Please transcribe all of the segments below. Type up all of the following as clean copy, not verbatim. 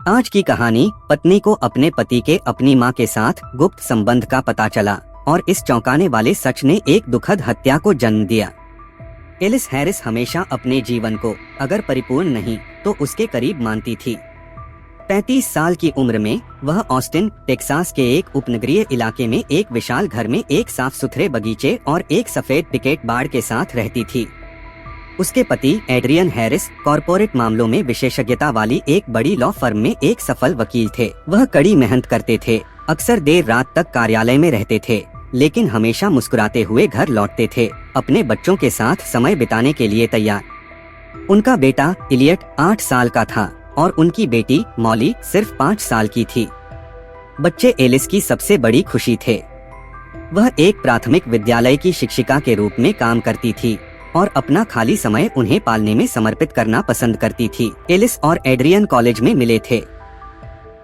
आज की कहानी, पत्नी को अपने पति के अपनी मां के साथ गुप्त संबंध का पता चला और इस चौंकाने वाले सच ने एक दुखद हत्या को जन्म दिया। एलिस हैरिस हमेशा अपने जीवन को अगर परिपूर्ण नहीं तो उसके करीब मानती थी। 35 साल की उम्र में वह ऑस्टिन, टेक्सास के एक उपनगरीय इलाके में एक विशाल घर में एक साफ सुथरे बगीचे और एक सफेद पिकेट बाड़ के साथ रहती थी। उसके पति एड्रियन हैरिस कॉरपोरेट मामलों में विशेषज्ञता वाली एक बड़ी लॉ फर्म में एक सफल वकील थे। वह कड़ी मेहनत करते थे, अक्सर देर रात तक कार्यालय में रहते थे, लेकिन हमेशा मुस्कुराते हुए घर लौटते थे, अपने बच्चों के साथ समय बिताने के लिए तैयार। उनका बेटा इलियट 8 साल का था और उनकी बेटी मॉली सिर्फ 5 साल की थी। बच्चे एलिस की सबसे बड़ी खुशी थे। वह एक प्राथमिक विद्यालय की शिक्षिका के रूप में काम करती थी और अपना खाली समय उन्हें पालने में समर्पित करना पसंद करती थी। एलिस और एड्रियन कॉलेज में मिले थे।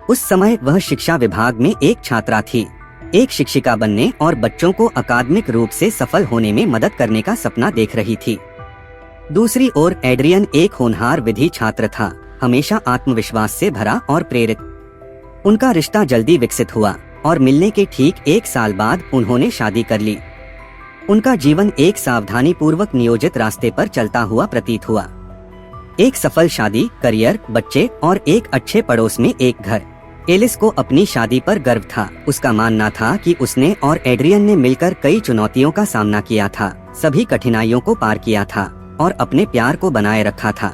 उस समय वह शिक्षा विभाग में एक छात्रा थी, एक शिक्षिका बनने और बच्चों को अकादमिक रूप से सफल होने में मदद करने का सपना देख रही थी। दूसरी ओर एड्रियन एक होनहार विधि छात्र था, हमेशा आत्मविश्वास से भरा और प्रेरित। उनका रिश्ता जल्दी विकसित हुआ और मिलने के ठीक 1 साल बाद उन्होंने शादी कर ली। उनका जीवन एक सावधानी पूर्वक नियोजित रास्ते पर चलता हुआ प्रतीत हुआ। एक सफल शादी, करियर, बच्चे और एक अच्छे पड़ोस में एक घर। एलिस को अपनी शादी पर गर्व था। उसका मानना था कि उसने और एड्रियन ने मिलकर कई चुनौतियों का सामना किया था, सभी कठिनाइयों को पार किया था और अपने प्यार को बनाए रखा था।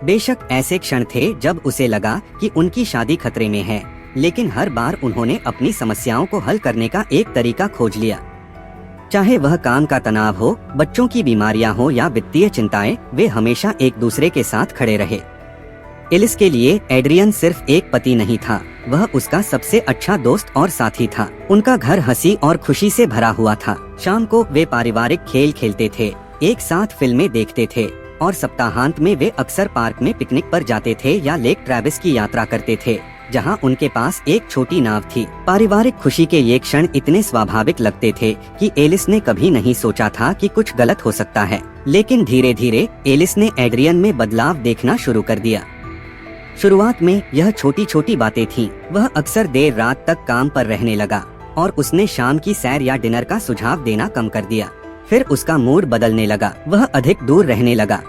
बेशक ऐसे क्षण थे जब उसे लगा कि उनकी शादी खतरे में है, लेकिन हर बार उन्होंने अपनी समस्याओं को हल करने का एक तरीका खोज लिया। चाहे वह काम का तनाव हो, बच्चों की बीमारियां हो या वित्तीय चिंताएं, वे हमेशा एक दूसरे के साथ खड़े रहे। एलिस के लिए एड्रियन सिर्फ एक पति नहीं था, वह उसका सबसे अच्छा दोस्त और साथी था। उनका घर हंसी और खुशी से भरा हुआ था। शाम को वे पारिवारिक खेल खेलते थे, एक साथ फिल्में देखते थे और सप्ताहांत में वे अक्सर पार्क में पिकनिक पर जाते थे या लेक ट्रेविस की यात्रा करते थे, जहां उनके पास एक छोटी नाव थी। पारिवारिक खुशी के ये क्षण इतने स्वाभाविक लगते थे कि एलिस ने कभी नहीं सोचा था कि कुछ गलत हो सकता है। लेकिन धीरे धीरे एलिस ने एड्रियन में बदलाव देखना शुरू कर दिया। शुरुआत में यह छोटी छोटी बातें थीं। वह अक्सर देर रात तक काम पर रहने लगा और उसने शाम की सैर या डिनर का सुझाव देना कम कर दिया। फिर उसका मूड बदलने लगा, वह अधिक दूर रहने लगा,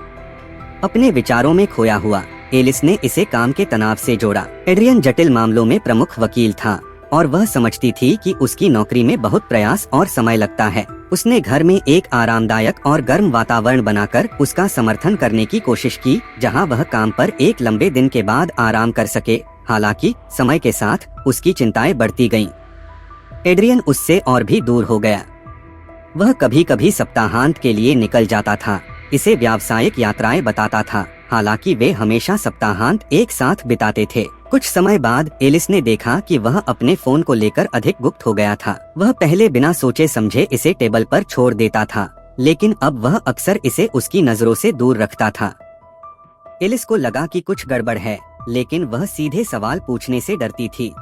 अपने विचारों में खोया हुआ। एलिस ने इसे काम के तनाव से जोड़ा। एड्रियन जटिल मामलों में प्रमुख वकील था और वह समझती थी कि उसकी नौकरी में बहुत प्रयास और समय लगता है। उसने घर में एक आरामदायक और गर्म वातावरण बनाकर उसका समर्थन करने की कोशिश की, जहां वह काम पर एक लंबे दिन के बाद आराम कर सके। हालांकि समय के साथ उसकी चिंताएं बढ़ती गईं। एड्रियन उससे और भी दूर हो गया। वह कभी कभी सप्ताहांत के लिए निकल जाता था, इसे व्यावसायिक यात्राएं बताता था, हालांकि वे हमेशा सप्ताहांत एक साथ बिताते थे। कुछ समय बाद एलिस ने देखा कि वह अपने फोन को लेकर अधिक गुप्त हो गया था। वह पहले बिना सोचे समझे इसे टेबल पर छोड़ देता था, लेकिन अब वह अक्सर इसे उसकी नजरों से दूर रखता था। एलिस को लगा कि कुछ गड़बड़ है, लेकिन वह सीधे सवाल पूछने से डरती थी।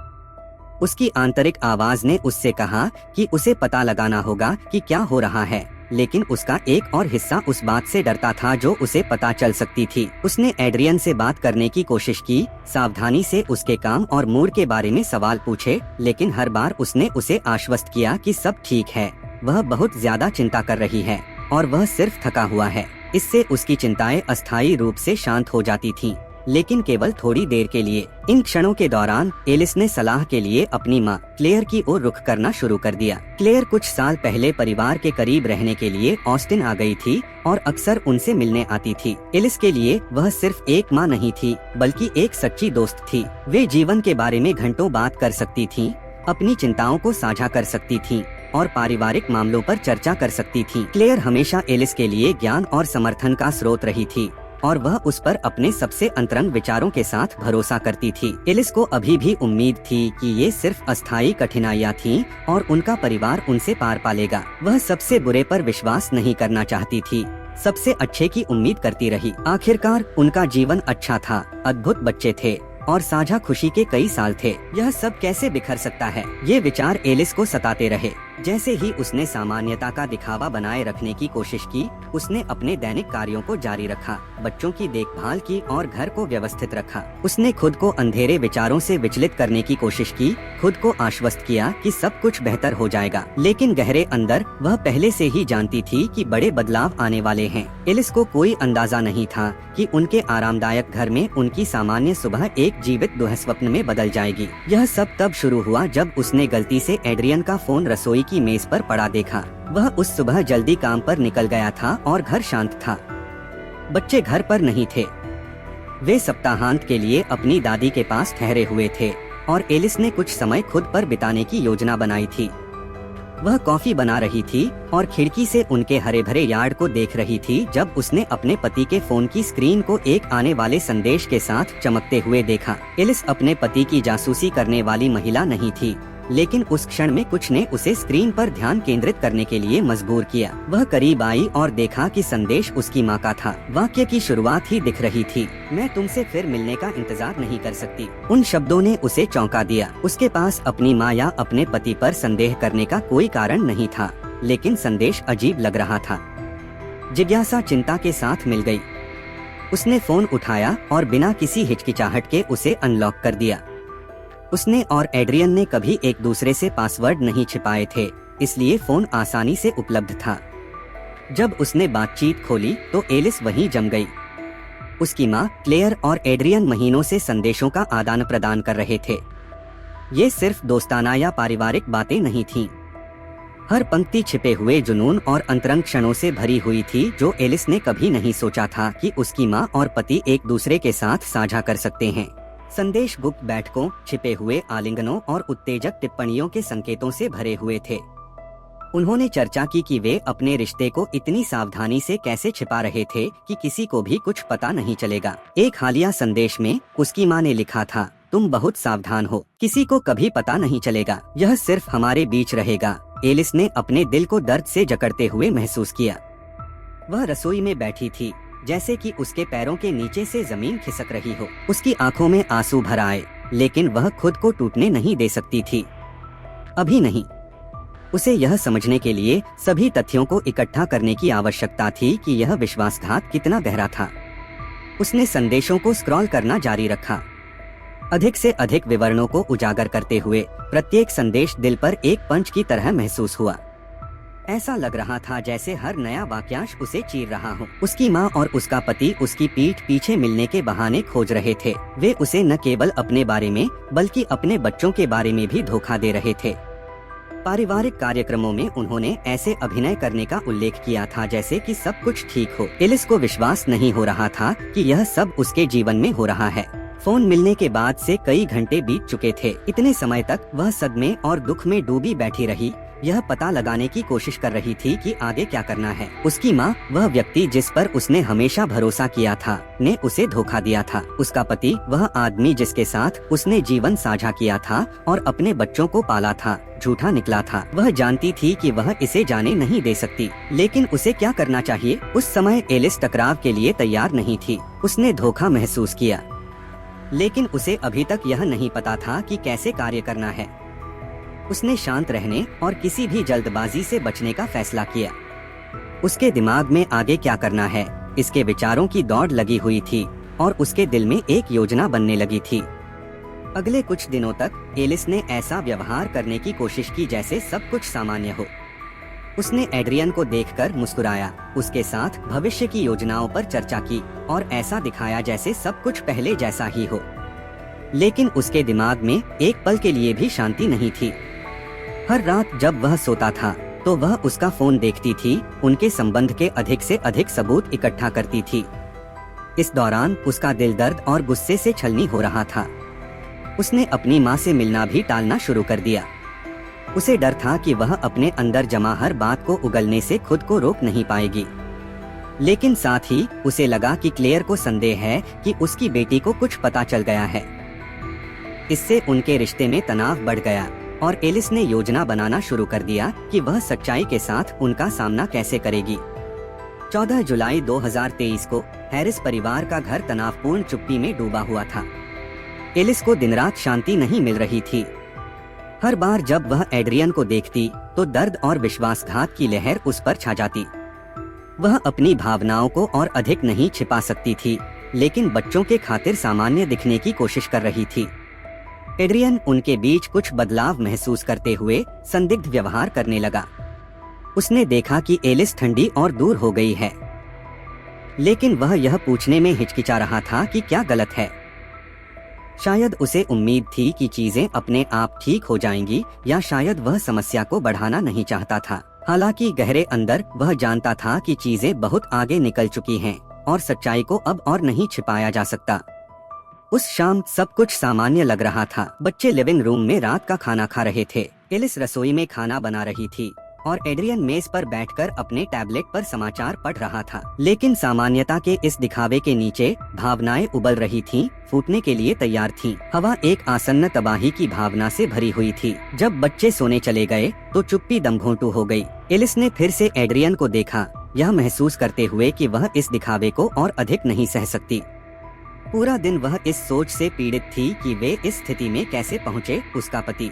उसकी आंतरिक आवाज ने उससे कहा कि उसे पता लगाना होगा कि क्या हो रहा है, लेकिन उसका एक और हिस्सा उस बात से डरता था जो उसे पता चल सकती थी। उसने एड्रियन से बात करने की कोशिश की, सावधानी से उसके काम और मूड के बारे में सवाल पूछे, लेकिन हर बार उसने उसे आश्वस्त किया कि सब ठीक है, वह बहुत ज्यादा चिंता कर रही है और वह सिर्फ थका हुआ है। इससे उसकी चिंताएं अस्थायी रूप से शांत हो जाती थीं, लेकिन केवल थोड़ी देर के लिए। इन क्षणों के दौरान एलिस ने सलाह के लिए अपनी मां क्लेयर की ओर रुख करना शुरू कर दिया। क्लेयर कुछ साल पहले परिवार के करीब रहने के लिए ऑस्टिन आ गई थी और अक्सर उनसे मिलने आती थी। एलिस के लिए वह सिर्फ एक मां नहीं थी, बल्कि एक सच्ची दोस्त थी। वे जीवन के बारे में घंटों बात कर सकती थीं, अपनी चिंताओं को साझा कर सकती थीं और पारिवारिक मामलों पर चर्चा कर सकती थीं। क्लेयर हमेशा एलिस के लिए ज्ञान और समर्थन का स्रोत रही थी और वह उस पर अपने सबसे अंतरंग विचारों के साथ भरोसा करती थी। एलिस को अभी भी उम्मीद थी कि ये सिर्फ अस्थायी कठिनाइयां थीं और उनका परिवार उनसे पार पालेगा। वह सबसे बुरे पर विश्वास नहीं करना चाहती थी, सबसे अच्छे की उम्मीद करती रही। आखिरकार उनका जीवन अच्छा था, अद्भुत बच्चे थे और साझा खुशी के कई साल थे। यह सब कैसे बिखर सकता है? ये विचार एलिस को सताते रहे। जैसे ही उसने सामान्यता का दिखावा बनाए रखने की कोशिश की, उसने अपने दैनिक कार्यों को जारी रखा, बच्चों की देखभाल की और घर को व्यवस्थित रखा। उसने खुद को अंधेरे विचारों से विचलित करने की कोशिश की, खुद को आश्वस्त किया कि सब कुछ बेहतर हो जाएगा। लेकिन गहरे अंदर वह पहले से ही जानती थी कि बड़े बदलाव आने वाले हैं। एलिस को कोई अंदाजा नहीं था कि उनके आरामदायक घर में उनकी सामान्य सुबह एक जीवित दुःस्वप्न में बदल जाएगी। यह सब तब शुरू हुआ जब उसने गलती से एड्रियन का फोन रसोई की मेज पर पड़ा देखा। वह उस सुबह जल्दी काम पर निकल गया था और घर शांत था। बच्चे घर पर नहीं थे। वे सप्ताहांत के लिए अपनी दादी के पास ठहरे हुए थे और एलिस ने कुछ समय खुद पर बिताने की योजना बनाई थी। वह कॉफी बना रही थी और खिड़की से उनके हरे भरे यार्ड को देख रही थी जब उसने अपने पति के फोन की स्क्रीन को एक आने वाले संदेश के साथ चमकते हुए देखा। एलिस अपने पति की जासूसी करने वाली महिला नहीं थी, लेकिन उस क्षण में कुछ ने उसे स्क्रीन पर ध्यान केंद्रित करने के लिए मजबूर किया। वह करीब आई और देखा कि संदेश उसकी माँ का था। वाक्य की शुरुआत ही दिख रही थी, मैं तुमसे फिर मिलने का इंतजार नहीं कर सकती। उन शब्दों ने उसे चौंका दिया। उसके पास अपनी माँ या अपने पति पर संदेह करने का कोई कारण नहीं था, लेकिन संदेश अजीब लग रहा था। जिज्ञासा चिंता के साथ मिल गई। उसने फोन उठाया और बिना किसी हिचकिचाहट के उसे अनलॉक कर दिया। उसने और एड्रियन ने कभी एक दूसरे से पासवर्ड नहीं छिपाए थे, इसलिए फोन आसानी से उपलब्ध था। जब उसने बातचीत खोली तो एलिस वहीं जम गई। उसकी माँ क्लेयर और एड्रियन महीनों से संदेशों का आदान प्रदान कर रहे थे। ये सिर्फ दोस्ताना या पारिवारिक बातें नहीं थीं। हर पंक्ति छिपे हुए जुनून और अंतरंग क्षणों से भरी हुई थी जो एलिस ने कभी नहीं सोचा था कि उसकी माँ और पति एक दूसरे के साथ साझा कर सकते हैं। संदेश गुप्त बैठकों, छिपे हुए आलिंगनों और उत्तेजक टिप्पणियों के संकेतों से भरे हुए थे। उन्होंने चर्चा की कि वे अपने रिश्ते को इतनी सावधानी से कैसे छिपा रहे थे कि किसी को भी कुछ पता नहीं चलेगा। एक हालिया संदेश में उसकी माँ ने लिखा था, तुम बहुत सावधान हो, किसी को कभी पता नहीं चलेगा, यह सिर्फ हमारे बीच रहेगा। एलिस ने अपने दिल को दर्द से जकड़ते हुए महसूस किया। वह रसोई में बैठी थी, जैसे कि उसके पैरों के नीचे से जमीन खिसक रही हो। उसकी आंखों में आंसू भर आए, लेकिन वह खुद को टूटने नहीं दे सकती थी, अभी नहीं। उसे यह समझने के लिए सभी तथ्यों को इकट्ठा करने की आवश्यकता थी कि यह विश्वासघात कितना गहरा था। उसने संदेशों को स्क्रॉल करना जारी रखा, अधिक से अधिक विवरणों को उजागर करते हुए। प्रत्येक संदेश दिल पर एक पंच की तरह महसूस हुआ। ऐसा लग रहा था जैसे हर नया वाक्यांश उसे चीर रहा हो। उसकी माँ और उसका पति उसकी पीठ पीछे मिलने के बहाने खोज रहे थे। वे उसे न केवल अपने बारे में बल्कि अपने बच्चों के बारे में भी धोखा दे रहे थे। पारिवारिक कार्यक्रमों में उन्होंने ऐसे अभिनय करने का उल्लेख किया था जैसे कि सब कुछ ठीक हो। एलिस को विश्वास नहीं हो रहा था कि यह सब उसके जीवन में हो रहा है। फोन मिलने के बाद से कई घंटे बीत चुके थे। इतने समय तक वह सदमे और दुख में डूबी बैठी रही, यह पता लगाने की कोशिश कर रही थी कि आगे क्या करना है। उसकी माँ, वह व्यक्ति जिस पर उसने हमेशा भरोसा किया था, ने उसे धोखा दिया था। उसका पति, वह आदमी जिसके साथ उसने जीवन साझा किया था और अपने बच्चों को पाला था, झूठा निकला था। वह जानती थी कि वह इसे जाने नहीं दे सकती, लेकिन उसे क्या करना चाहिए? उस समय एलिस टकराव के लिए तैयार नहीं थी। उसने धोखा महसूस किया, लेकिन उसे अभी तक यह नहीं पता था कि कैसे कार्य करना है। उसने शांत रहने और किसी भी जल्दबाजी से बचने का फैसला किया। उसके दिमाग में आगे क्या करना है, इसके विचारों की दौड़ लगी हुई थी और उसके दिल में एक योजना बनने लगी थी। अगले कुछ दिनों तक एलिस ने ऐसा व्यवहार करने की कोशिश की जैसे सब कुछ सामान्य हो। उसने एड्रियन को देखकर मुस्कुराया, उसके साथ भविष्य की योजनाओं पर चर्चा की और ऐसा दिखाया जैसे सब कुछ पहले जैसा ही हो। लेकिन उसके दिमाग में एक पल के लिए भी शांति नहीं थी। हर रात जब वह सोता था तो वह उसका फोन देखती थी, उनके संबंध के अधिक से अधिक सबूत इकट्ठा करती थी। इस दौरान उसका दिल दर्द और गुस्से से छलनी हो रहा था। उसने अपनी माँ से मिलना भी टालना शुरू कर दिया। उसे डर था कि वह अपने अंदर जमा हर बात को उगलने से खुद को रोक नहीं पाएगी। लेकिन साथ ही उसे लगा कि क्लेयर को संदेह है कि उसकी बेटी को कुछ पता चल गया है। इससे उनके रिश्ते में तनाव बढ़ गया और एलिस ने योजना बनाना शुरू कर दिया कि वह सच्चाई के साथ उनका सामना कैसे करेगी। 14 जुलाई 2023 को हैरिस परिवार का घर तनावपूर्ण चुप्पी में डूबा हुआ था। एलिस को दिन रात शांति नहीं मिल रही थी। हर बार जब वह एड्रियन को देखती तो दर्द और विश्वासघात की लहर उस पर छा जाती। वह अपनी भावनाओं को और अधिक नहीं छिपा सकती थी, लेकिन बच्चों के खातिर सामान्य दिखने की कोशिश कर रही थी। एड्रियन उनके बीच कुछ बदलाव महसूस करते हुए संदिग्ध व्यवहार करने लगा। उसने देखा कि एलिस ठंडी और दूर हो गई है, लेकिन वह यह पूछने में हिचकिचा रहा था कि क्या गलत है। शायद उसे उम्मीद थी कि चीजें अपने आप ठीक हो जाएंगी, या शायद वह समस्या को बढ़ाना नहीं चाहता था। हालांकि गहरे अंदर वह जानता था कि चीजें बहुत आगे निकल चुकी हैं और सच्चाई को अब और नहीं छिपाया जा सकता। उस शाम सब कुछ सामान्य लग रहा था। बच्चे लिविंग रूम में रात का खाना खा रहे थे। एलिस रसोई में खाना बना रही थी और एड्रियन मेज पर बैठकर अपने टैबलेट पर समाचार पढ़ रहा था। लेकिन सामान्यता के इस दिखावे के नीचे भावनाएं उबल रही थीं, फूटने के लिए तैयार थीं। हवा एक आसन्न तबाही की भावना से भरी हुई थी। जब बच्चे सोने चले गए तो चुप्पी दमघोंटू हो गई। एलिस ने फिर से एड्रियन को देखा, यह महसूस करते हुए कि वह इस दिखावे को और अधिक नहीं सह सकती। पूरा दिन वह इस सोच से पीड़ित थी कि वे इस स्थिति में कैसे पहुँचे। उसका पति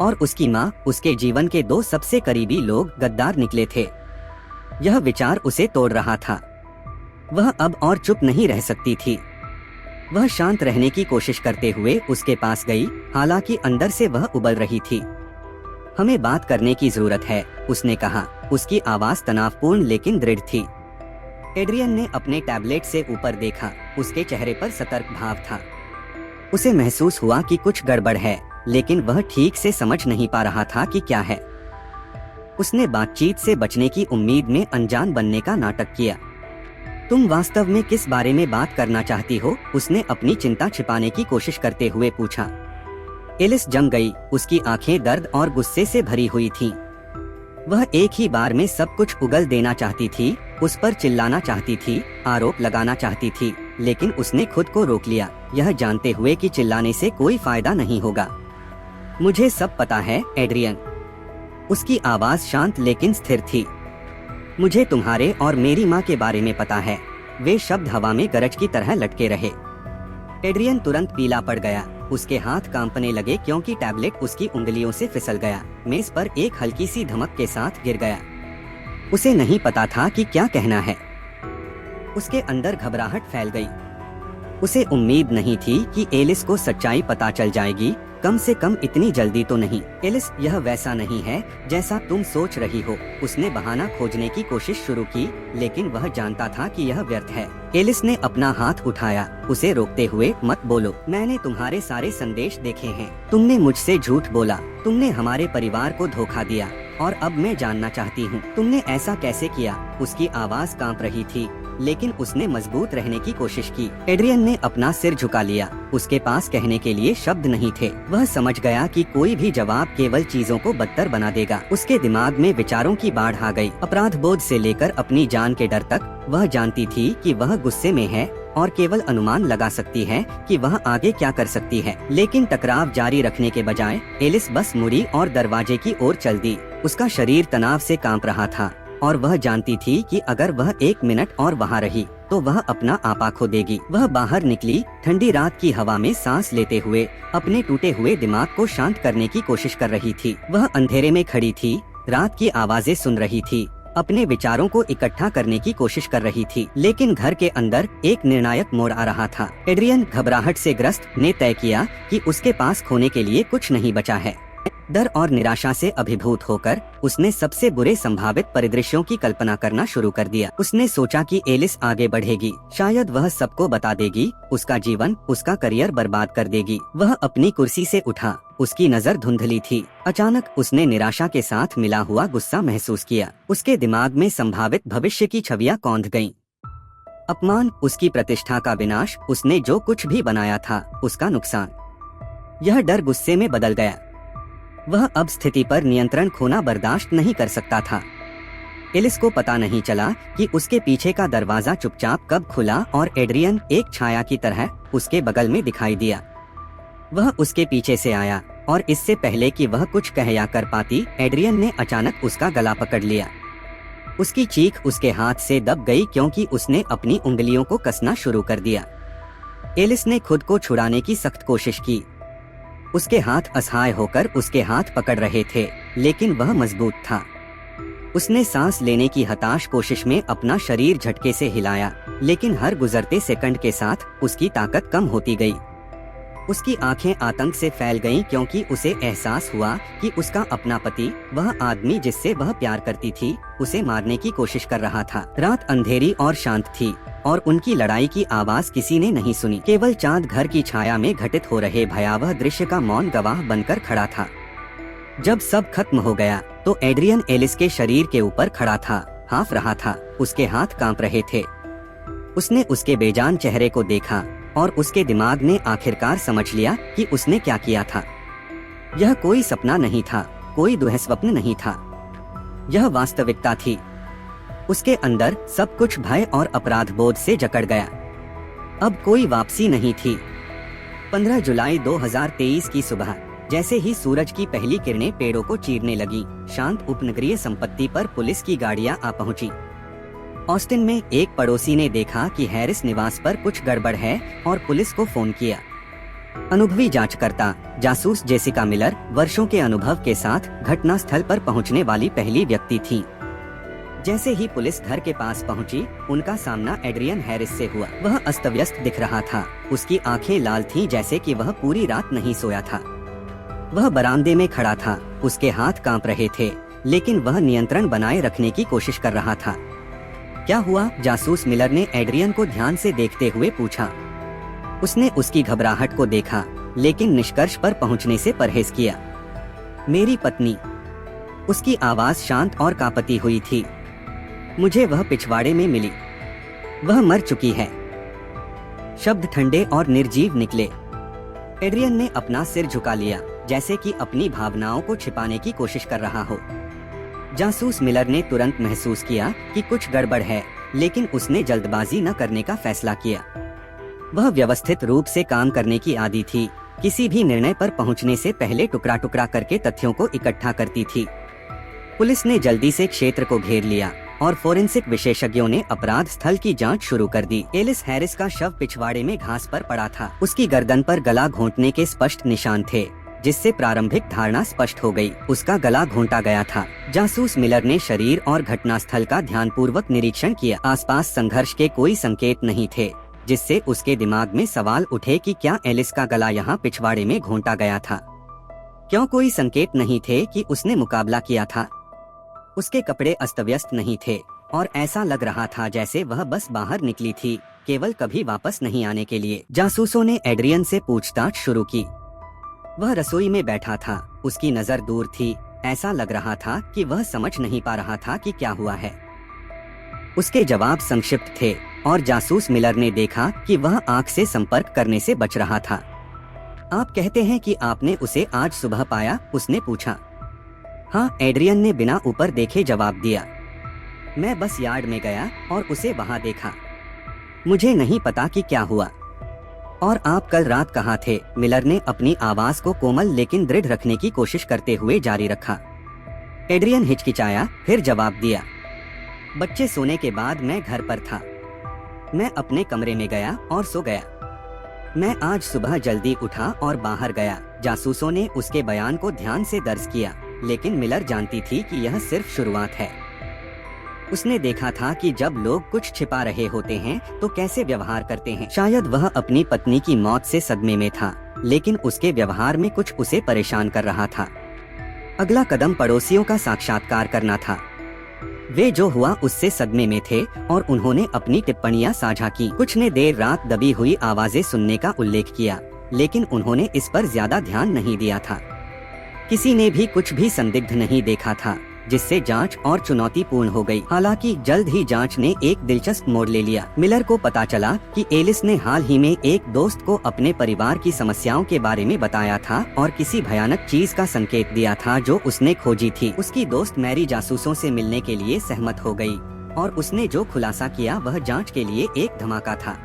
और उसकी माँ, उसके जीवन के दो सबसे करीबी लोग, गद्दार निकले थे। यह विचार उसे तोड़ रहा था। वह अब और चुप नहीं रह सकती थी। वह शांत रहने की कोशिश करते हुए उसके पास गई, हालांकि अंदर से वह उबल रही थी। हमें बात करने की जरूरत है, उसने कहा। उसकी आवाज तनावपूर्ण लेकिन दृढ़ थी। एड्रियन ने अपने टैबलेट से ऊपर देखा। उसके चेहरे पर सतर्क भाव था। उसे महसूस हुआ कि कुछ गड़बड़ है, लेकिन वह ठीक से समझ नहीं पा रहा था कि क्या है। उसने बातचीत से बचने की उम्मीद में अनजान बनने का नाटक किया। तुम वास्तव में किस बारे में बात करना चाहती हो? उसने अपनी चिंता छिपाने की कोशिश करते हुए पूछा। एलिस जम गई। उसकी आंखें दर्द और गुस्से से भरी हुई थीं। वह एक ही बार में सब कुछ उगल देना चाहती थी। उस पर चिल्लाना चाहती थी, आरोप लगाना चाहती थी, लेकिन उसने खुद को रोक लिया, यह जानते हुए कि चिल्लाने से कोई फायदा नहीं होगा। मुझे सब पता है, एड्रियन। उसकी आवाज शांत लेकिन स्थिर थी। मुझे तुम्हारे और मेरी माँ के बारे में पता है। वे शब्द हवा में गरज की तरह लटके रहे। एड्रियन तुरंत पीला पड़ गया। उसके हाथ कांपने लगे क्योंकि टैबलेट उसकी उंगलियों से फिसल गया। मेज पर एक हल्की सी धमक के साथ गिर गया। उसे नहीं पता था कि क्या कहना है। उसके अंदर घबराहट फैल गई। उसे उम्मीद नहीं थी कि एलिस को सच्चाई पता चल जाएगी, कम से कम इतनी जल्दी तो नहीं। एलिस, यह वैसा नहीं है जैसा तुम सोच रही हो। उसने बहाना खोजने की कोशिश शुरू की, लेकिन वह जानता था कि यह व्यर्थ है। एलिस ने अपना हाथ उठाया, उसे रोकते हुए, मत बोलो। मैंने तुम्हारे सारे संदेश देखे हैं। तुमने मुझसे झूठ बोला, तुमने हमारे परिवार को धोखा दिया, और अब मैं जानना चाहती हूँ, तुमने ऐसा कैसे किया? उसकी आवाज कांप रही थी, लेकिन उसने मजबूत रहने की कोशिश की। एड्रियन ने अपना सिर झुका लिया। उसके पास कहने के लिए शब्द नहीं थे। वह समझ गया कि कोई भी जवाब केवल चीजों को बदतर बना देगा। उसके दिमाग में विचारों की बाढ़ आ गई। अपराध बोध से लेकर अपनी जान के डर तक। वह जानती थी कि वह गुस्से में है और केवल अनुमान लगा सकती है कि वह आगे क्या कर सकती है। लेकिन टकराव जारी रखने के बजाय एलिस बस मुड़ी और दरवाजे की ओर चल दी। उसका शरीर तनाव से कांप रहा था और वह जानती थी कि अगर वह 1 मिनट और वहाँ रही तो वह अपना आपा खो देगी। वह बाहर निकली, ठंडी रात की हवा में सांस लेते हुए अपने टूटे हुए दिमाग को शांत करने की कोशिश कर रही थी। वह अंधेरे में खड़ी थी, रात की आवाजें सुन रही थी, अपने विचारों को इकट्ठा करने की कोशिश कर रही थी। लेकिन घर के अंदर एक निर्णायक मोड़ आ रहा था। एड्रियन, घबराहट से ग्रस्त, ने तय किया कि उसके पास खोने के लिए कुछ नहीं बचा है। डर और निराशा से अभिभूत होकर उसने सबसे बुरे संभावित परिदृश्यों की कल्पना करना शुरू कर दिया। उसने सोचा कि एलिस आगे बढ़ेगी, शायद वह सबको बता देगी, उसका जीवन, उसका करियर बर्बाद कर देगी। वह अपनी कुर्सी से उठा, उसकी नजर धुंधली थी। अचानक उसने निराशा के साथ मिला हुआ गुस्सा महसूस किया। उसके दिमाग में संभावित भविष्य की छवियां कौंध गईं। अपमान, उसकी प्रतिष्ठा का विनाश, उसने जो कुछ भी बनाया था उसका नुकसान। यह डर गुस्से में बदल गया। वह अब स्थिति पर नियंत्रण खोना बर्दाश्त नहीं कर सकता था। एलिस को पता नहीं चला कि उसके पीछे का दरवाजा चुपचाप कब खुला और एड्रियन एक छाया की तरह उसके बगल में दिखाई दिया। वह उसके पीछे से आया और इससे पहले कि वह कुछ कह या कर पाती, एड्रियन ने अचानक उसका गला पकड़ लिया। उसकी चीख उसके हाथ से दब गई क्योंकि उसने अपनी उंगलियों को कसना शुरू कर दिया। एलिस ने खुद को छुड़ाने की सख्त कोशिश की। उसके हाथ असहाय होकर उसके हाथ पकड़ रहे थे, लेकिन वह मजबूत था। उसने सांस लेने की हताश कोशिश में अपना शरीर झटके से हिलाया, लेकिन हर गुजरते सेकंड के साथ उसकी ताकत कम होती गई। उसकी आंखें आतंक से फैल गईं क्योंकि उसे एहसास हुआ कि उसका अपना पति, वह आदमी जिससे वह प्यार करती थी, उसे मारने की कोशिश कर रहा था। रात अंधेरी और शांत थी और उनकी लड़ाई की आवाज किसी ने नहीं सुनी। केवल चांद घर की छाया में घटित हो रहे भयावह दृश्य का मौन गवाह बनकर खड़ा था। जब सब खत्म हो गया तो एड्रियन एलिस के शरीर के ऊपर खड़ा था, हाँफ रहा था, उसके हाथ कांप रहे थे। उसने उसके बेजान चेहरे को देखा और उसके दिमाग ने आखिरकार समझ लिया कि उसने क्या किया था। यह कोई सपना नहीं था, कोई दुःस्वप्न नहीं था, यह वास्तविकता थी। उसके अंदर सब कुछ भय और अपराध बोध से जकड़ गया। अब कोई वापसी नहीं थी। 15 जुलाई 2023 की सुबह, जैसे ही सूरज की पहली किरणें पेड़ों को चीरने लगी, शांत उपनगरीय संपत्ति पर पुलिस की गाड़ियां आ पहुंची। ऑस्टिन में एक पड़ोसी ने देखा कि हैरिस निवास पर कुछ गड़बड़ है और पुलिस को फोन किया। अनुभवी जांचकर्ता जासूस जेसिका मिलर वर्षों के अनुभव के साथ घटनास्थल पर पहुंचने वाली पहली व्यक्ति थी। जैसे ही पुलिस घर के पास पहुंची, उनका सामना एड्रियन हैरिस से हुआ। वह अस्त व्यस्त दिख रहा था, उसकी आंखें लाल थीं जैसे कि वह पूरी रात नहीं सोया था। वह बरामदे में खड़ा था, उसके हाथ कांप रहे थे, लेकिन वह नियंत्रण बनाए रखने की कोशिश कर रहा था। क्या हुआ? जासूस मिलर ने एड्रियन को ध्यान से देखते हुए पूछा। उसने उसकी घबराहट को देखा, लेकिन निष्कर्ष पर पहुंचने से परहेज किया। मेरी पत्नी। उसकी आवाज शांत और कांपती हुई थी। मुझे वह पिछवाड़े में मिली। वह मर चुकी है। शब्द ठंडे और निर्जीव निकले। एड्रियन ने अपना सिर झुका लिया, जैसे कि अपनी भावनाओं को छिपाने की कोशिश कर रहा हो। जासूस मिलर ने तुरंत महसूस किया कि कुछ गड़बड़ है, लेकिन उसने जल्दबाजी न करने का फैसला किया। वह व्यवस्थित रूप से काम करने की आदी थी, किसी भी निर्णय पर पहुंचने से पहले टुकड़ा टुकड़ा करके तथ्यों को इकट्ठा करती थी। पुलिस ने जल्दी से क्षेत्र को घेर लिया और फोरेंसिक विशेषज्ञों ने अपराध स्थल की जांच शुरू कर दी। एलिस हैरिस का शव पिछवाड़े में घास पर पड़ा था। उसकी गर्दन पर गला घोंटने के स्पष्ट निशान थे, जिससे प्रारंभिक धारणा स्पष्ट हो गई, उसका गला घोंटा गया था। जासूस मिलर ने शरीर और घटनास्थल का ध्यानपूर्वक निरीक्षण किया। आसपास संघर्ष के कोई संकेत नहीं थे, जिससे उसके दिमाग में सवाल उठे कि क्या एलिस का गला यहाँ पिछवाड़े में घोंटा गया था। क्यों कोई संकेत नहीं थे कि उसने मुकाबला किया था। उसके कपड़े अस्त व्यस्त नहीं थे और ऐसा लग रहा था जैसे वह बस बाहर निकली थी, केवल कभी वापस नहीं आने के लिए। जासूसों ने एड्रियन से पूछताछ शुरू की। वह रसोई में बैठा था, उसकी नजर दूर थी। ऐसा लग रहा था कि वह समझ नहीं पा रहा था कि क्या हुआ है। उसके जवाब संक्षिप्त थे और जासूस मिलर ने देखा कि वह आंख से संपर्क करने से बच रहा था। आप कहते हैं कि आपने उसे आज सुबह पाया? उसने पूछा। हाँ, एड्रियन ने बिना ऊपर देखे जवाब दिया। मैं बस यार्ड में गया और उसे वहाँ देखा। मुझे नहीं पता कि क्या हुआ। और आप कल रात कहाँ थे? मिलर ने अपनी आवाज को कोमल लेकिन दृढ़ रखने की कोशिश करते हुए जारी रखा। एड्रियन हिचकिचाया, फिर जवाब दिया। बच्चे सोने के बाद मैं घर पर था। मैं अपने कमरे में गया और सो गया। मैं आज सुबह जल्दी उठा और बाहर गया। जासूसों ने उसके बयान को ध्यान से दर्ज किया, लेकिन मिलर जानती थी कि यह सिर्फ शुरुआत है। उसने देखा था कि जब लोग कुछ छिपा रहे होते हैं तो कैसे व्यवहार करते हैं। शायद वह अपनी पत्नी की मौत से सदमे में था, लेकिन उसके व्यवहार में कुछ उसे परेशान कर रहा था। अगला कदम पड़ोसियों का साक्षात्कार करना था। वे जो हुआ उससे सदमे में थे और उन्होंने अपनी टिप्पणियां साझा की। कुछ ने देर रात दबी हुई आवाजें सुनने का उल्लेख किया, लेकिन उन्होंने इस पर ज्यादा ध्यान नहीं दिया था। किसी ने भी कुछ भी संदिग्ध नहीं देखा था, जिससे जांच और चुनौतीपूर्ण हो गई। हालांकि जल्द ही जांच ने एक दिलचस्प मोड़ ले लिया। मिलर को पता चला कि एलिस ने हाल ही में एक दोस्त को अपने परिवार की समस्याओं के बारे में बताया था और किसी भयानक चीज का संकेत दिया था जो उसने खोजी थी। उसकी दोस्त मैरी जासूसों से मिलने के लिए सहमत हो गई और उसने जो खुलासा किया वह जांच के लिए एक धमाका था।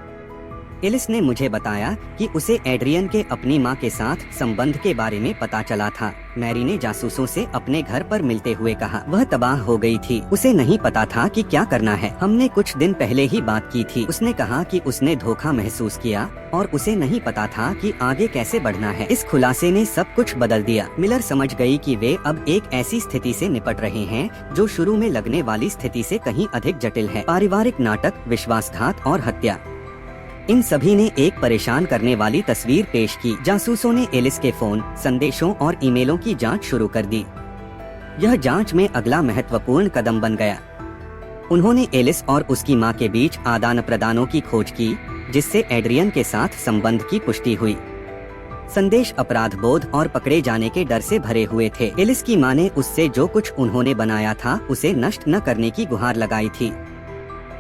एलिस ने मुझे बताया कि उसे एड्रियन के अपनी मां के साथ संबंध के बारे में पता चला था। मैरी ने जासूसों से अपने घर पर मिलते हुए कहा। वह तबाह हो गई थी, उसे नहीं पता था कि क्या करना है। हमने कुछ दिन पहले ही बात की थी। उसने कहा कि उसने धोखा महसूस किया और उसे नहीं पता था कि आगे कैसे बढ़ना है। इस खुलासे ने सब कुछ बदल दिया। मिलर समझ गई कि वे अब एक ऐसी स्थिति से निपट रहे हैं जो शुरू में लगने वाली स्थिति से कहीं अधिक जटिल है। पारिवारिक नाटक, विश्वासघात और हत्या, इन सभी ने एक परेशान करने वाली तस्वीर पेश की। जासूसों ने एलिस के फोन, संदेशों और ईमेलों की जांच शुरू कर दी। यह जांच में अगला महत्वपूर्ण कदम बन गया। उन्होंने एलिस और उसकी मां के बीच आदान प्रदानों की खोज की, जिससे एड्रियन के साथ संबंध की पुष्टि हुई। संदेश अपराध बोध और पकड़े जाने के डर से भरे हुए थे। एलिस की मां ने उससे जो कुछ उन्होंने बनाया था उसे नष्ट न करने की गुहार लगाई थी।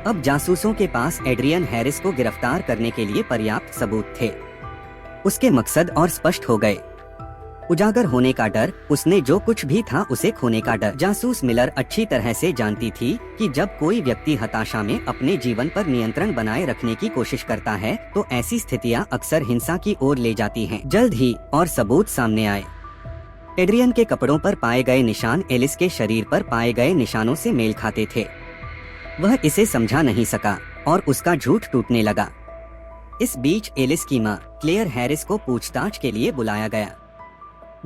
अब जासूसों के पास एड्रियन हैरिस को गिरफ्तार करने के लिए पर्याप्त सबूत थे। उसके मकसद और स्पष्ट हो गए। उजागर होने का डर, उसने जो कुछ भी था उसे खोने का डर। जासूस मिलर अच्छी तरह से जानती थी कि जब कोई व्यक्ति हताशा में अपने जीवन पर नियंत्रण बनाए रखने की कोशिश करता है तो ऐसी स्थितियां अक्सर हिंसा की ओर ले जाती हैं। जल्द ही और सबूत सामने आए। एड्रियन के कपड़ों पर पाए गए निशान एलिस के शरीर पर पाए गए निशानों से मेल खाते थे। वह इसे समझा नहीं सका और उसका झूठ टूटने लगा। इस बीच एलिस की मां क्लेयर हैरिस को पूछताछ के लिए बुलाया गया।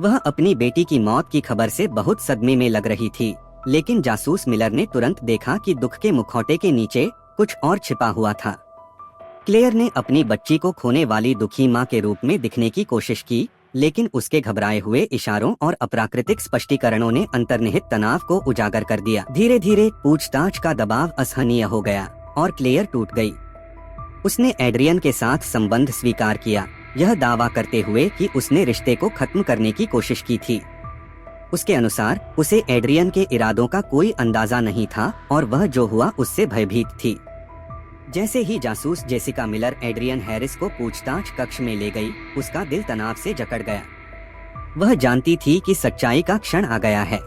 वह अपनी बेटी की मौत की खबर से बहुत सदमे में लग रही थी, लेकिन जासूस मिलर ने तुरंत देखा कि दुख के मुखौटे के नीचे कुछ और छिपा हुआ था। क्लेयर ने अपनी बच्ची को खोने वाली दुखी मां के रूप में दिखने की कोशिश की, लेकिन उसके घबराए हुए इशारों और अप्राकृतिक स्पष्टीकरणों ने अंतर्निहित तनाव को उजागर कर दिया। धीरे धीरे पूछताछ का दबाव असहनीय हो गया और क्लेयर टूट गई। उसने एड्रियन के साथ संबंध स्वीकार किया, यह दावा करते हुए कि उसने रिश्ते को खत्म करने की कोशिश की थी। उसके अनुसार उसे एड्रियन के इरादों का कोई अंदाजा नहीं था और वह जो हुआ उससे भयभीत थी। जैसे ही जासूस जेसिका मिलर एड्रियन हैरिस को पूछताछ कक्ष में ले गई, उसका दिल तनाव से जकड़ गया। वह जानती थी कि सच्चाई का क्षण आ गया है।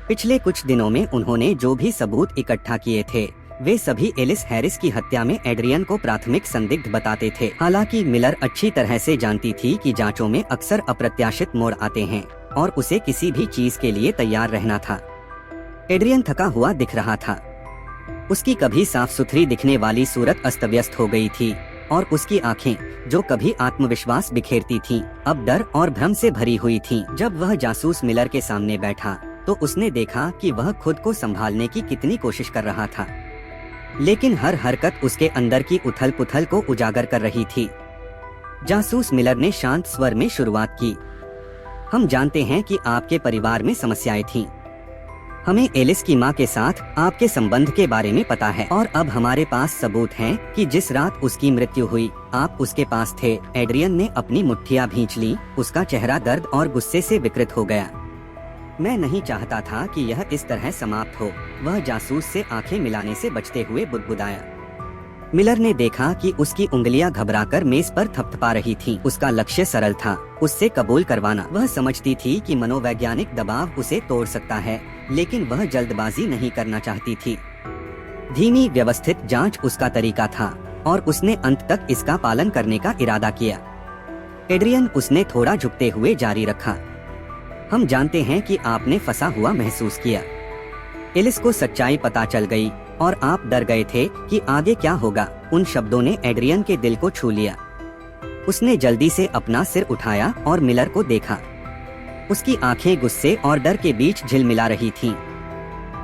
पिछले कुछ दिनों में उन्होंने जो भी सबूत इकट्ठा किए थे, वे सभी एलिस हैरिस की हत्या में एड्रियन को प्राथमिक संदिग्ध बताते थे। हालांकि मिलर अच्छी तरह से जानती थी कि जांचों में अक्सर अप्रत्याशित मोड़ आते हैं और उसे किसी भी चीज के लिए तैयार रहना था। एड्रियन थका हुआ दिख रहा था। उसकी कभी साफ सुथरी दिखने वाली सूरत अस्त व्यस्त हो गई थी और उसकी आंखें, जो कभी आत्मविश्वास बिखेरती थीं, अब डर और भ्रम से भरी हुई थीं। जब वह जासूस मिलर के सामने बैठा तो उसने देखा कि वह खुद को संभालने की कितनी कोशिश कर रहा था, लेकिन हर हरकत उसके अंदर की उथल पुथल को उजागर कर रही थी। जासूस मिलर ने शांत स्वर में शुरुआत की। हम जानते हैं कि आपके परिवार में समस्याएं थीं। हमें एलिस की मां के साथ आपके संबंध के बारे में पता है और अब हमारे पास सबूत हैं कि जिस रात उसकी मृत्यु हुई आप उसके पास थे। एड्रियन ने अपनी मुट्ठियां भींच ली। उसका चेहरा दर्द और गुस्से से विकृत हो गया। मैं नहीं चाहता था कि यह इस तरह समाप्त हो, वह जासूस से आंखें मिलाने से बचते हुए बुदबुदाया। मिलर ने देखा कि उसकी उंगलियां घबराकर मेज पर थपथपा रही थीं। उसका लक्ष्य सरल था, उससे कबूल करवाना। वह समझती थी कि मनोवैज्ञानिक दबाव उसे तोड़ सकता है, लेकिन वह जल्दबाजी नहीं करना चाहती थी। धीमी व्यवस्थित जांच उसका तरीका था और उसने अंत तक इसका पालन करने का इरादा किया। एड्रियन, उसने थोड़ा झुकते हुए जारी रखा, हम जानते हैं कि आपने फंसा हुआ महसूस किया। एलिस को सच्चाई पता चल गई और आप डर गए थे कि आगे क्या होगा। उन शब्दों ने एड्रियन के दिल को छू लिया। उसने जल्दी से अपना सिर उठाया और मिलर को देखा। उसकी आंखें गुस्से और डर के बीच झिलमिला रही थीं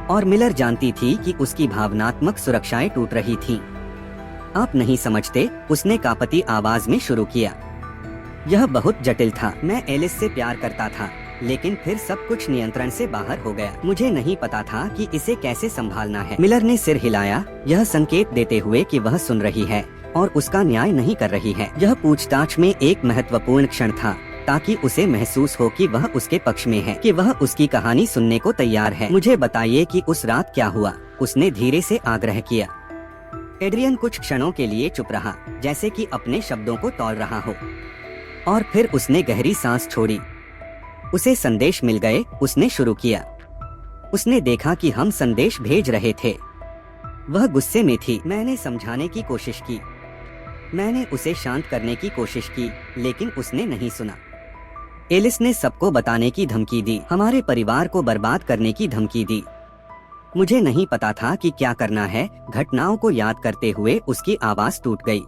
और मिलर जानती थी कि उसकी भावनात्मक सुरक्षाएं टूट रही थीं। आप नहीं समझते, उसने कांपती आवाज में शुरू किया। यह बहुत जटिल था। मैं एलिस से प्यार करता था, लेकिन फिर सब कुछ नियंत्रण से बाहर हो गया। मुझे नहीं पता था कि इसे कैसे संभालना है। मिलर ने सिर हिलाया, यह संकेत देते हुए कि वह सुन रही है और उसका न्याय नहीं कर रही है। यह पूछताछ में एक महत्वपूर्ण क्षण था, ताकि उसे महसूस हो कि वह उसके पक्ष में है, कि वह उसकी कहानी सुनने को तैयार है। मुझे बताइए कि उस रात क्या हुआ, उसने धीरे से आग्रह किया। एड्रियन कुछ क्षणों के लिए चुप रहा, जैसे कि अपने शब्दों को तौल रहा हो, और फिर उसने गहरी सांस छोड़ी। उसे संदेश मिल गए, उसने शुरू किया। उसने देखा कि हम संदेश भेज रहे थे। वह गुस्से में थी। मैंने समझाने की कोशिश की, मैंने उसे शांत करने की कोशिश की, लेकिन उसने नहीं सुना। एलिस ने सबको बताने की धमकी दी, हमारे परिवार को बर्बाद करने की धमकी दी। मुझे नहीं पता था कि क्या करना है। घटनाओं को याद करते हुए उसकी आवाज टूट गई।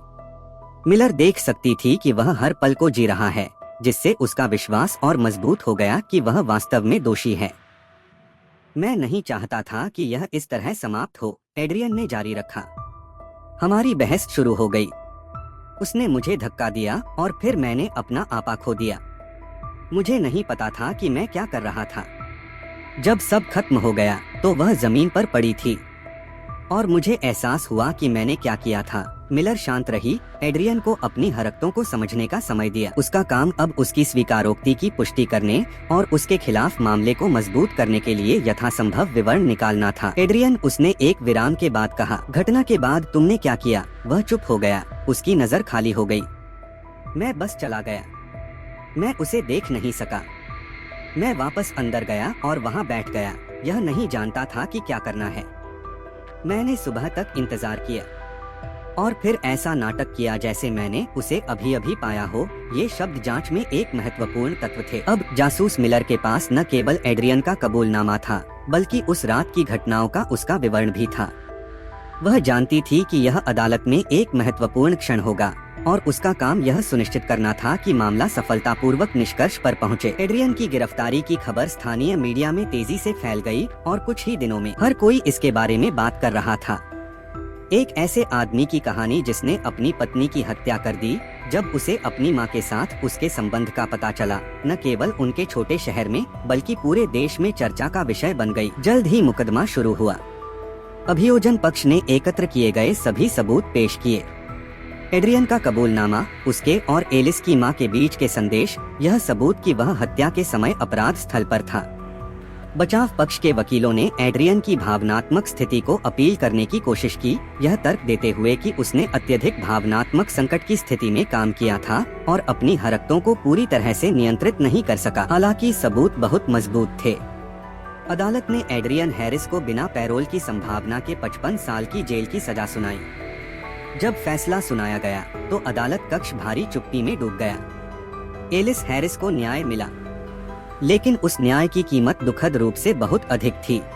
मिलर देख सकती थी कि वह हर पल को जी रहा है, जिससे उसका विश्वास और मजबूत हो गया कि वह वास्तव में दोषी है। मैं नहीं चाहता था कि यह इस तरह समाप्त हो, एड्रियन ने जारी रखा। हमारी बहस शुरू हो गई। उसने मुझे धक्का दिया और फिर मैंने अपना आपा खो दिया। मुझे नहीं पता था कि मैं क्या कर रहा था। जब सब खत्म हो गया तो वह जमीन पर पड़ी थी और मुझे एहसास हुआ कि मैंने क्या किया था। मिलर शांत रही। एड्रियन को अपनी हरकतों को समझने का समय दिया। उसका काम अब उसकी स्वीकारोक्ति की पुष्टि करने और उसके खिलाफ मामले को मजबूत करने के लिए यथासंभव विवरण निकालना था। एड्रियन, उसने एक विराम के बाद कहा, घटना के बाद तुमने क्या किया? वह चुप हो गया। उसकी नजर खाली हो गई। मैं बस चला गया। मैं उसे देख नहीं सका। मैं वापस अंदर गया और वहाँ बैठ गया। यह नहीं जानता था कि क्या करना है। मैंने सुबह तक इंतजार किया और फिर ऐसा नाटक किया जैसे मैंने उसे अभी अभी पाया हो। ये शब्द जांच में एक महत्वपूर्ण तत्व थे। अब जासूस मिलर के पास न केवल एड्रियन का कबूलनामा था, बल्कि उस रात की घटनाओं का उसका विवरण भी था। वह जानती थी कि यह अदालत में एक महत्वपूर्ण क्षण होगा और उसका काम यह सुनिश्चित करना था कि मामला सफलतापूर्वक निष्कर्ष पर पहुंचे। एड्रियन की गिरफ्तारी की खबर स्थानीय मीडिया में तेजी से फैल गई और कुछ ही दिनों में हर कोई इसके बारे में बात कर रहा था। एक ऐसे आदमी की कहानी जिसने अपनी पत्नी की हत्या कर दी जब उसे अपनी मां के साथ उसके संबंध का पता चला, न केवल उनके छोटे शहर में बल्कि पूरे देश में चर्चा का विषय बन गई। जल्द ही मुकदमा शुरू हुआ। अभियोजन पक्ष ने एकत्र किए गए सभी सबूत पेश किए। एड्रियन का कबूलनामा, उसके और एलिस की मां के बीच के संदेश, यह सबूत कि वह हत्या के समय अपराध स्थल पर था। बचाव पक्ष के वकीलों ने एड्रियन की भावनात्मक स्थिति को अपील करने की कोशिश की, यह तर्क देते हुए कि उसने अत्यधिक भावनात्मक संकट की स्थिति में काम किया था और अपनी हरकतों को पूरी तरह से नियंत्रित नहीं कर सका। हालांकि सबूत बहुत मजबूत थे। अदालत ने एड्रियन हैरिस को बिना पैरोल की संभावना के 55 साल की जेल की सजा सुनाई। जब फैसला सुनाया गया तो अदालत कक्ष भारी चुप्पी में डूब गया। एलिस हैरिस को न्याय मिला, लेकिन उस न्याय की कीमत दुखद रूप से बहुत अधिक थी।